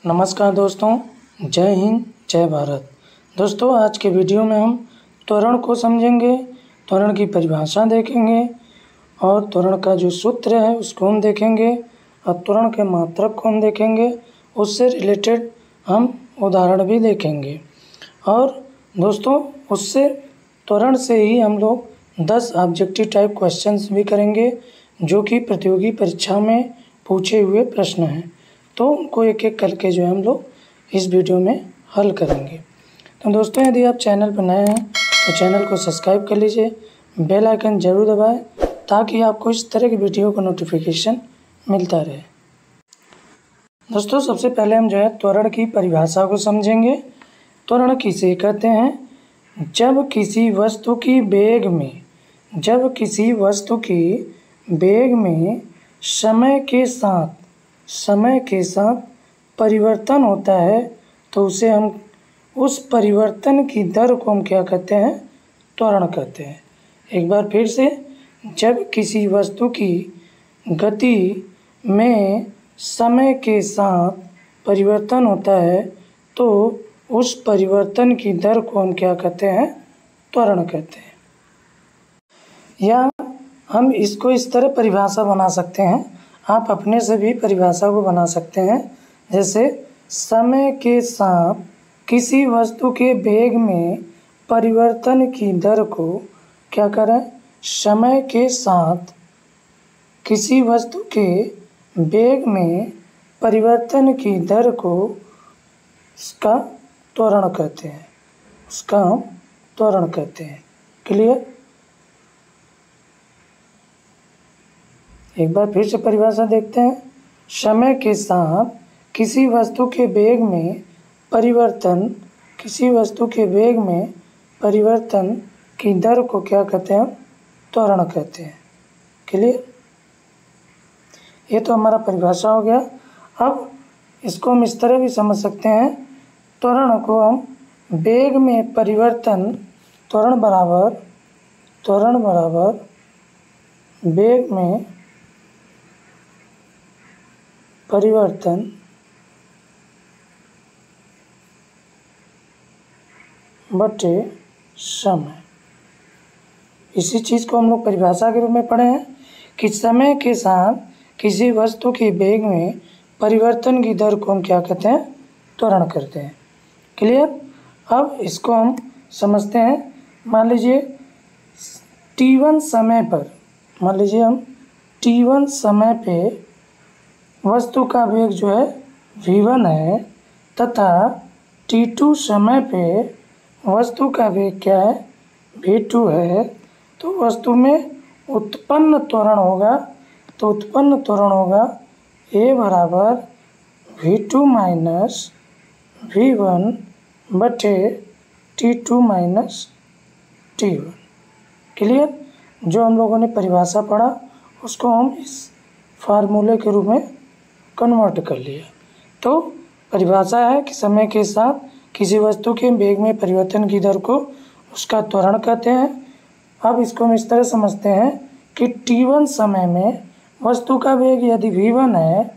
नमस्कार दोस्तों, जय हिंद, जय भारत। दोस्तों, आज के वीडियो में हम त्वरण को समझेंगे, त्वरण की परिभाषा देखेंगे और त्वरण का जो सूत्र है उसको हम देखेंगे और त्वरण के मात्रक को हम देखेंगे। उससे रिलेटेड हम उदाहरण भी देखेंगे और दोस्तों उससे त्वरण से ही हम लोग 10 ऑब्जेक्टिव टाइप क्वेश्चंस भी करेंगे जो कि प्रतियोगी परीक्षा में पूछे हुए प्रश्न हैं। तो उनको एक एक करके जो है हम लोग इस वीडियो में हल करेंगे। तो दोस्तों, यदि आप चैनल पर नए हैं तो चैनल को सब्सक्राइब कर लीजिए, बेल आइकन ज़रूर दबाएं ताकि आपको इस तरह की वीडियो का नोटिफिकेशन मिलता रहे। दोस्तों, सबसे पहले हम जो है त्वरण की परिभाषा को समझेंगे। त्वरण किसे कहते हैं? जब किसी वस्तु की वेग में समय के साथ परिवर्तन होता है तो उसे हम उस परिवर्तन की दर को हम क्या कहते हैं? त्वरण कहते हैं। एक बार फिर से, जब किसी वस्तु की गति में समय के साथ परिवर्तन होता है तो उस परिवर्तन की दर को हम क्या कहते हैं? त्वरण कहते हैं। या हम इसको इस तरह परिभाषा बना सकते हैं, आप अपने से भी परिभाषा को बना सकते हैं। जैसे समय के साथ किसी वस्तु के वेग में परिवर्तन की दर को क्या करें? समय के साथ किसी वस्तु के वेग में परिवर्तन की दर को उसका त्वरण कहते हैं, उसका हम त्वरण कहते हैं। क्लियर? एक बार फिर से परिभाषा देखते हैं। समय के साथ किसी वस्तु के वेग में परिवर्तन की दर को क्या कहते हैं? त्वरण कहते हैं। क्लियर? ये तो हमारा परिभाषा हो गया। अब इसको हम इस तरह भी समझ सकते हैं, त्वरण को हम वेग में परिवर्तन, त्वरण बराबर वेग में परिवर्तन बटे समय। इसी चीज़ को हम लोग परिभाषा के रूप में पढ़े हैं कि समय के साथ किसी वस्तु के वेग में परिवर्तन की दर को हम क्या कहते हैं? त्वरण करते हैं। क्लियर? अब इसको हम समझते हैं। मान लीजिए t1 समय पे वस्तु का वेग जो है v1 है तथा t2 समय पे वस्तु का वेग क्या है? v2 है। तो वस्तु में उत्पन्न त्वरण होगा a बराबर v2 माइनस v1 बटे t2 माइनस t1। क्लियर? जो हम लोगों ने परिभाषा पढ़ा उसको हम इस फार्मूले के रूप में कन्वर्ट कर लिया। तो परिभाषा है कि समय के साथ किसी वस्तु के वेग में परिवर्तन की दर को उसका त्वरण कहते हैं। अब इसको हम इस तरह समझते हैं कि t1 समय में वस्तु का वेग यदि v1 है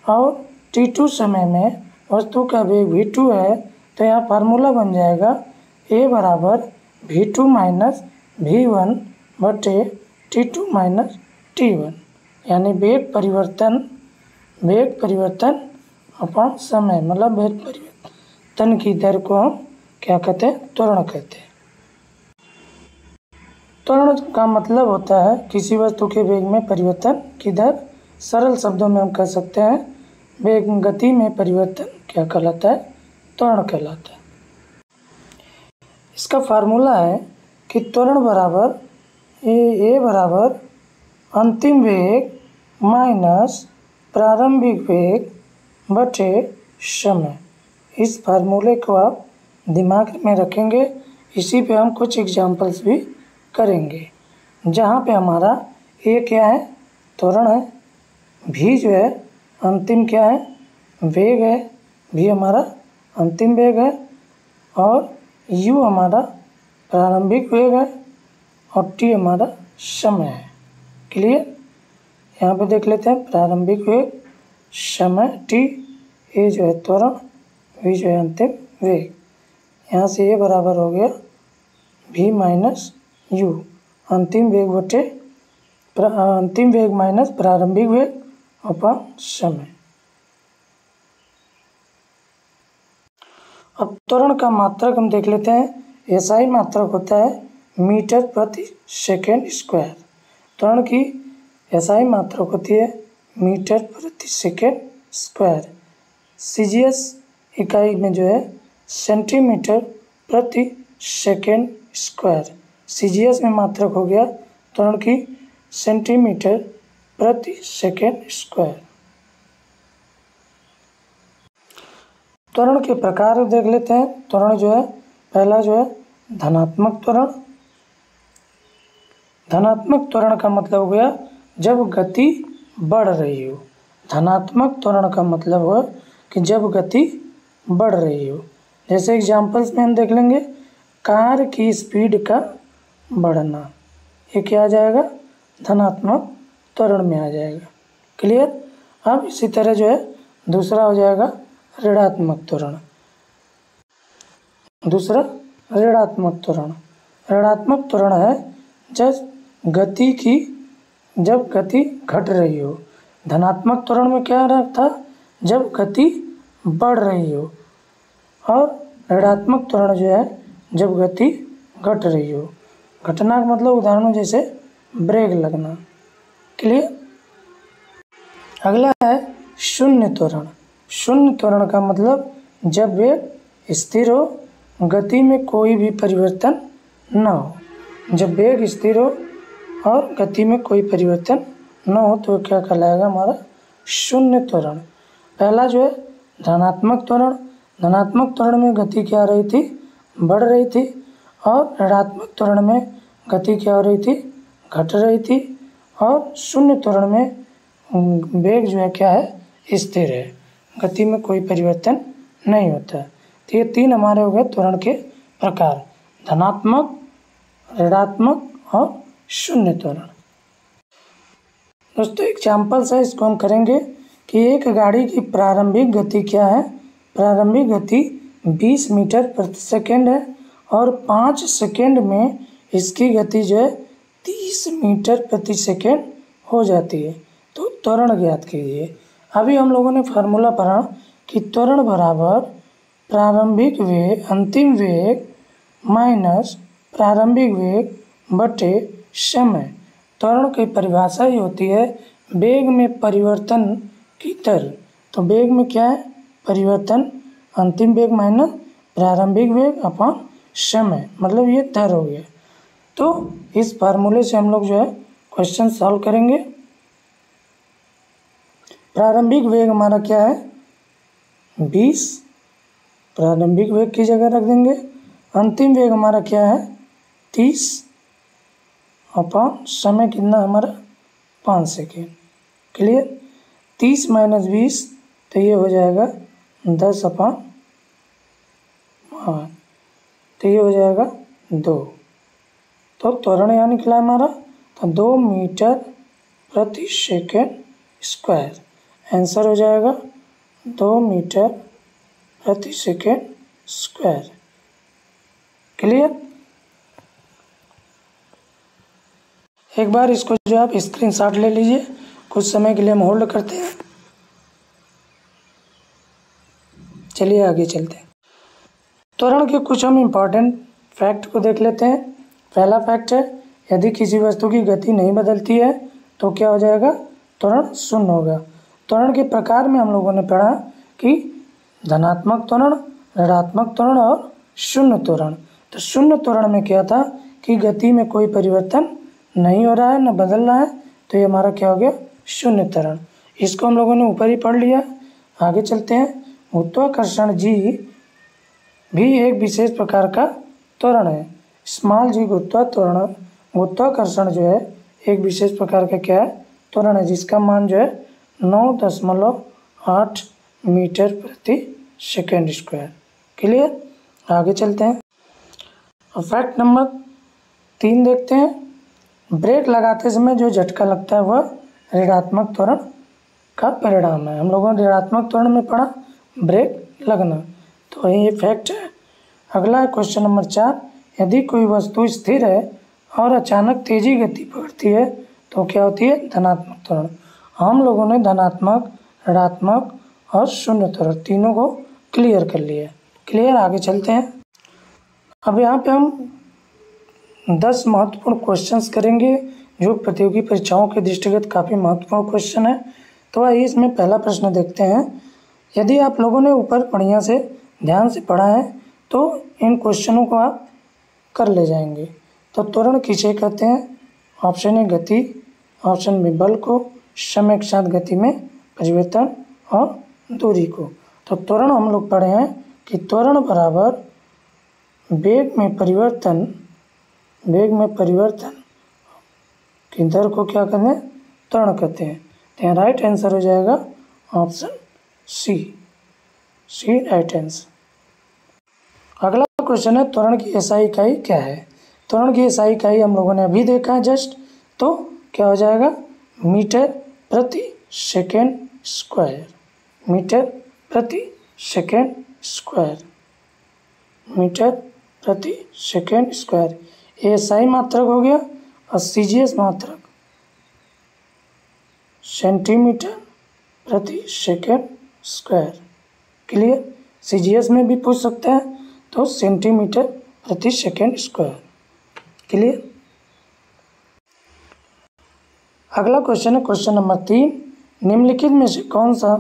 और t2 समय में वस्तु का वेग v2 है तो यहाँ फार्मूला बन जाएगा a बराबर v2 माइनस v1 बटे t2 माइनस t1, यानी वेग परिवर्तन अपॉन समय, मतलब वेग परिवर्तन की दर को हम क्या कहते हैं? त्वरण कहते हैं। त्वरण का मतलब होता है किसी वस्तु के वेग में परिवर्तन की दर। सरल शब्दों में हम कह सकते हैं वेग गति में परिवर्तन क्या कहलाता है? त्वरण कहलाता है। इसका फार्मूला है कि त्वरण बराबर ए बराबर अंतिम वेग माइनस प्रारंभिक वेग बटे समय। इस फार्मूले को आप दिमाग में रखेंगे। इसी पे हम कुछ एग्जांपल्स भी करेंगे जहाँ पे हमारा ए क्या है? त्वरण है, भी जो है अंतिम क्या है? वेग है, भी हमारा अंतिम वेग है और यू हमारा प्रारंभिक वेग है और टी हमारा समय है। क्लियर? यहाँ पे देख लेते हैं प्रारंभिक वेग, समय टी, ए जो है त्वरण, वी जो है अंतिम वेग। यहाँ से ये बराबर हो गया v माइनस यू, अंतिम वेग बटे अंतिम वेग माइनस प्रारंभिक वेग अपॉन समय। अब त्वरण का मात्रक हम देख लेते हैं। एसआई मात्रक होता है मीटर प्रति सेकेंड स्क्वायर। त्वरण की एसआई मात्रक होती है मीटर प्रति सेकेंड स्क्वायर। सीजीएस इकाई में जो है सेंटीमीटर प्रति सेकेंड स्क्वायर। सीजीएस में मात्रक हो गया त्वरण की सेंटीमीटर प्रति सेकेंड स्क्वायर। त्वरण के प्रकार देख लेते हैं। त्वरण जो है पहला जो है धनात्मक त्वरण। धनात्मक त्वरण का मतलब हो गया जब गति बढ़ रही हो। धनात्मक त्वरण का मतलब हो कि जब गति बढ़ रही हो। जैसे एग्जांपल्स में हम देख लेंगे, कार की स्पीड का बढ़ना, ये क्या आ जाएगा, धनात्मक त्वरण में आ जाएगा। क्लियर। अब इसी तरह जो है दूसरा हो जाएगा ऋणात्मक त्वरण। दूसरा ऋणात्मक त्वरण। ऋणात्मक त्वरण है जब गति घट रही हो। धनात्मक त्वरण में क्या रहता, जब गति बढ़ रही हो, और ऋणात्मक त्वरण जो है जब गति घट रही हो। घटना का मतलब उदाहरणों जैसे ब्रेक लगना। क्लियर। अगला है शून्य त्वरण। शून्य त्वरण का मतलब जब वेग स्थिर हो, गति में कोई भी परिवर्तन न हो। जब वेग स्थिर हो और गति में कोई परिवर्तन न हो तो क्या कहलाएगा, हमारा शून्य त्वरण। पहला जो है धनात्मक त्वरण। धनात्मक त्वरण में गति क्या रही थी, बढ़ रही थी, और ऋणात्मक त्वरण में गति क्या हो रही थी, घट रही थी, और शून्य त्वरण में वेग जो है क्या है, स्थिर है, गति में कोई परिवर्तन नहीं होता। तो ये तीन हमारे हो गए त्वरण के प्रकार, धनात्मक, ऋणात्मक और शून्य त्वरण। दोस्तों एग्जाम्पल्स है, इसको हम करेंगे कि एक गाड़ी की प्रारंभिक गति क्या है। प्रारंभिक गति 20 मीटर प्रति सेकेंड है और 5 सेकेंड में इसकी गति जो है 30 मीटर प्रति सेकेंड हो जाती है। तो त्वरण ज्ञात कीजिए। अभी हम लोगों ने फार्मूला पढ़ा कि त्वरण बराबर प्रारंभिक वेग, अंतिम वेग माइनस प्रारंभिक वेग बटे समय। त्वरण की परिभाषा ही होती है वेग में परिवर्तन की दर। तो वेग में क्या है, परिवर्तन, अंतिम वेग माइनस प्रारंभिक वेग अपॉन समय, मतलब ये दर हो गया। तो इस फार्मूले से हम लोग जो है क्वेश्चन सॉल्व करेंगे। प्रारंभिक वेग हमारा क्या है 20, प्रारंभिक वेग की जगह रख देंगे। अंतिम वेग हमारा क्या है 30 अपॉन समय कितना हमारा 5 सेकेंड। क्लियर। 30 माइनस 20 तो ये हो जाएगा 10 अपॉन 5, तो ये हो जाएगा 2। तो त्वरण यहाँ निकला हमारा, तो 2 मीटर प्रति सेकेंड स्क्वायर। आंसर हो जाएगा 2 मीटर प्रति सेकेंड स्क्वायर। क्लियर। एक बार इसको जो आप स्क्रीनशॉट ले लीजिए। कुछ समय के लिए हम होल्ड करते हैं। चलिए आगे चलते हैं। त्वरण के कुछ हम इम्पॉर्टेंट फैक्ट को देख लेते हैं। पहला फैक्ट है यदि किसी वस्तु की गति नहीं बदलती है तो क्या हो जाएगा, त्वरण शून्य होगा। त्वरण के प्रकार में हम लोगों ने पढ़ा कि धनात्मक त्वरण, ऋणात्मक त्वरण और शून्य त्वरण। तो शून्य त्वरण में क्या था कि गति में कोई परिवर्तन नहीं हो रहा है, न बदल रहा है, तो ये हमारा क्या हो गया, शून्य त्वरण। इसको हम लोगों ने ऊपर ही पढ़ लिया। आगे चलते हैं। गुरुत्वाकर्षण जी भी एक विशेष प्रकार का त्वरण है। स्मॉल जी गुरुत्वाकर्षण जो है एक विशेष प्रकार का क्या है, त्वरण है, जिसका मान जो है 9.8 मीटर प्रति सेकेंड स्क्वायर। क्लियर। आगे चलते हैं। फैक्ट नंबर 3 देखते हैं। ब्रेक लगाते समय जो झटका लगता है वह ऋणात्मक त्वरण का परिणाम है। हम लोगों ने ऋणात्मक त्वरण में पढ़ा ब्रेक लगना। तो ये फैक्ट है। अगला है क्वेश्चन नंबर 4, यदि कोई वस्तु स्थिर है और अचानक तेजी गति पकड़ती है तो क्या होती है? धनात्मक त्वरण। हम लोगों ने धनात्मक, ऋणात्मक और शून्य त्वरण तीनों को क्लियर कर लिया। क्लियर, आगे चलते हैं। अब यहाँ पे हम 10 महत्वपूर्ण क्वेश्चंस करेंगे जो प्रतियोगी परीक्षाओं के दृष्टिगत काफ़ी महत्वपूर्ण क्वेश्चन है। तो आइए इसमें पहला प्रश्न देखते हैं। यदि आप लोगों ने ऊपर बढ़िया से ध्यान से पढ़ा है तो इन क्वेश्चनों को आप कर ले जाएंगे। तो त्वरण किसे कहते हैं? ऑप्शन ए गति, ऑप्शन बी बल को, समय के साथ गति में परिवर्तन और दूरी को। तो त्वरण हम लोग पढ़े हैं कि त्वरण बराबर वेग में परिवर्तन की दर को क्या कहते हैं? त्वरण कहते हैं। तो यहाँ राइट आंसर हो जाएगा ऑप्शन सी राइट आंसर। अगला क्वेश्चन है त्वरण की एसआई इकाई क्या है? त्वरण की एसआई इकाई हम लोगों ने अभी देखा है जस्ट, तो क्या हो जाएगा? मीटर प्रति सेकेंड स्क्वायर। मीटर प्रति सेकेंड स्क्वायर, मीटर प्रति सेकेंड स्क्वायर। एसआई मात्रक हो गया और सीजीएस मात्रक सेंटीमीटर प्रति सेकेंड स्क्वायर। क्लियर? सीजीएस में भी पूछ सकते हैं तो सेंटीमीटर प्रति सेकेंड स्क्वायर। क्लियर? अगला क्वेश्चन है क्वेश्चन नंबर 3, निम्नलिखित में से कौन सा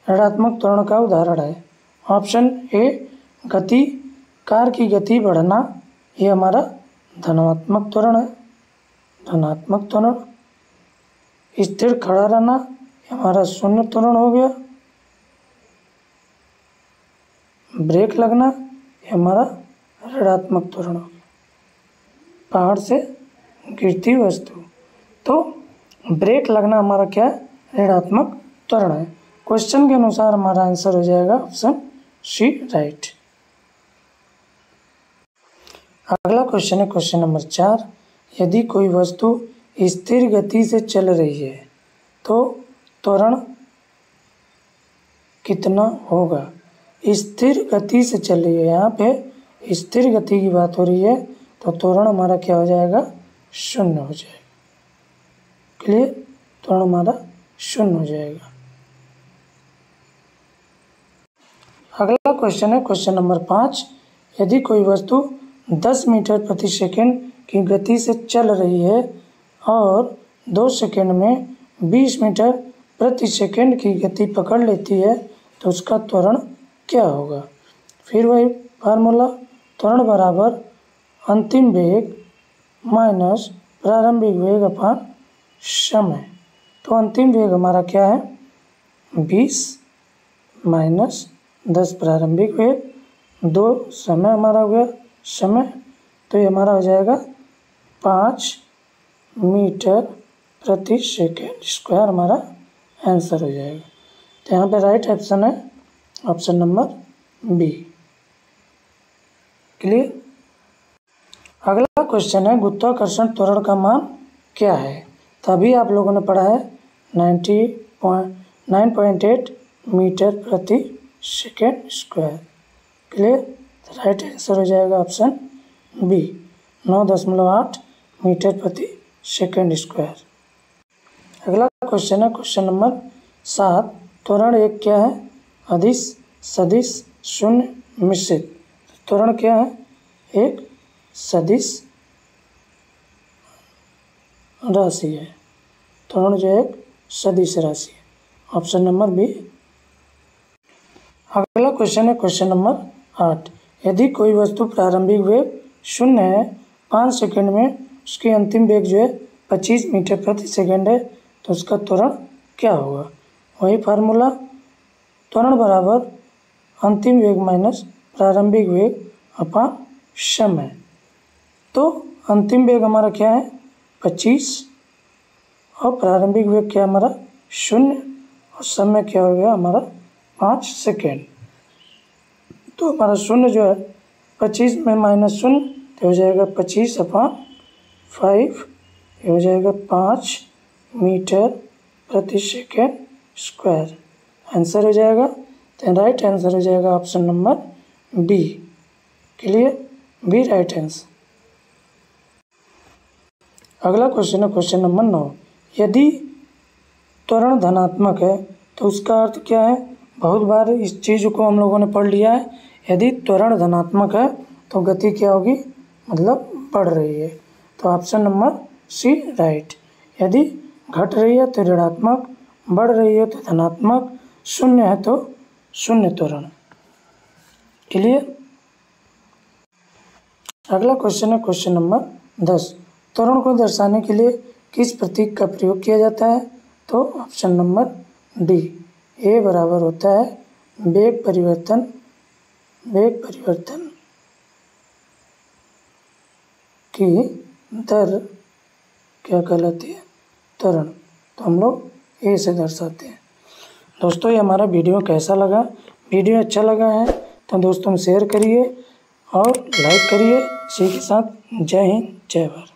ऋणात्मक त्वरण का उदाहरण है? ऑप्शन ए गति, कार की गति बढ़ना, ये हमारा धनात्मक त्वरण है। धनात्मक त्वरण। स्थिर खड़ा रहना, ये हमारा शून्य त्वरण हो गया। ब्रेक लगना, ये हमारा ऋणात्मक त्वरण हो गया। पहाड़ से गिरती वस्तु, तो ब्रेक लगना हमारा क्या है? ऋणात्मक त्वरण है। क्वेश्चन के अनुसार हमारा आंसर हो जाएगा ऑप्शन सी राइट। अगला क्वेश्चन है क्वेश्चन नंबर 4, यदि कोई वस्तु स्थिर गति से चल रही है तो त्वरण कितना होगा? स्थिर गति से चल रही है, यहाँ पे स्थिर गति की बात हो रही है, तो त्वरण हमारा क्या हो जाएगा? शून्य हो जाएगा। क्लियर? त्वरण हमारा शून्य हो जाएगा। अगला क्वेश्चन है क्वेश्चन नंबर 5, यदि कोई वस्तु 10 मीटर प्रति सेकेंड की गति से चल रही है और 2 सेकेंड में 20 मीटर प्रति सेकेंड की गति पकड़ लेती है तो उसका त्वरण क्या होगा? फिर वही फार्मूला, त्वरण बराबर अंतिम वेग माइनस प्रारंभिक वेग अपॉन समय। तो अंतिम वेग हमारा क्या है? 20 माइनस 10 प्रारंभिक वेग, 2 समय हमारा हो गया समय, तो ये हमारा हो जाएगा 5 मीटर प्रति सेकेंड स्क्वायर हमारा आंसर हो जाएगा। तो यहाँ पे राइट ऑप्शन है ऑप्शन नंबर बी। क्लियर? अगला क्वेश्चन है गुरुत्वाकर्षण त्वरण का मान क्या है? तभी आप लोगों ने पढ़ा है 9.8 मीटर प्रति second square. Clear? Right answer हो जाएगा ऑप्शन बी 9.8 मीटर प्रति सेकेंड स्क्वायर। अगला क्वेश्चन है क्वेश्चन नंबर 7, त्वरण एक क्या है? अदिश, सदिश, शून्य, मिश्रित। त्वरण क्या है? एक सदिश राशि है। त्वरण जो है एक सदिश राशि है। Option number B. अगला क्वेश्चन है क्वेश्चन नंबर 8, यदि कोई वस्तु प्रारंभिक वेग 0 है, 5 सेकेंड में उसकी अंतिम वेग जो है 25 मीटर प्रति सेकेंड है, तो उसका त्वरण क्या होगा? वही फार्मूला, त्वरण बराबर अंतिम वेग माइनस प्रारंभिक वेग अपॉन समय। तो अंतिम वेग हमारा क्या है? 25 और प्रारंभिक वेग क्या हमारा 0 और समय क्या हो गया हमारा 5 सेकेंड। तो हमारा 0 जो है 25 में माइनस 0 तो हो जाएगा 25/5, ये हो जाएगा 5 मीटर प्रति सेकेंड स्क्वायर। आंसर हो जाएगा तो राइट आंसर हो जाएगा option number B. Clear, B right answer. अगला क्वेश्चन है क्वेश्चन नंबर 9। यदि त्वरण धनात्मक है तो उसका अर्थ क्या है? बहुत बार इस चीज़ को हम लोगों ने पढ़ लिया है। यदि त्वरण धनात्मक है तो गति क्या होगी? मतलब बढ़ रही है। तो ऑप्शन नंबर सी राइट। यदि घट रही है तो ऋणात्मक, बढ़ रही है तो धनात्मक, शून्य है तो शून्य त्वरण। क्लियर। अगला क्वेश्चन है क्वेश्चन नंबर 10। त्वरण को दर्शाने के लिए किस प्रतीक का प्रयोग किया जाता है? तो ऑप्शन नंबर डी, ए बराबर होता है वेग परिवर्तन की दर क्या कहलाती है? त्वरण। तो हम लोग ए से दर्शाते हैं। दोस्तों ये हमारा वीडियो कैसा लगा? वीडियो अच्छा लगा है तो दोस्तों शेयर करिए और लाइक करिए। इसी के साथ जय हिंद, जय भारत।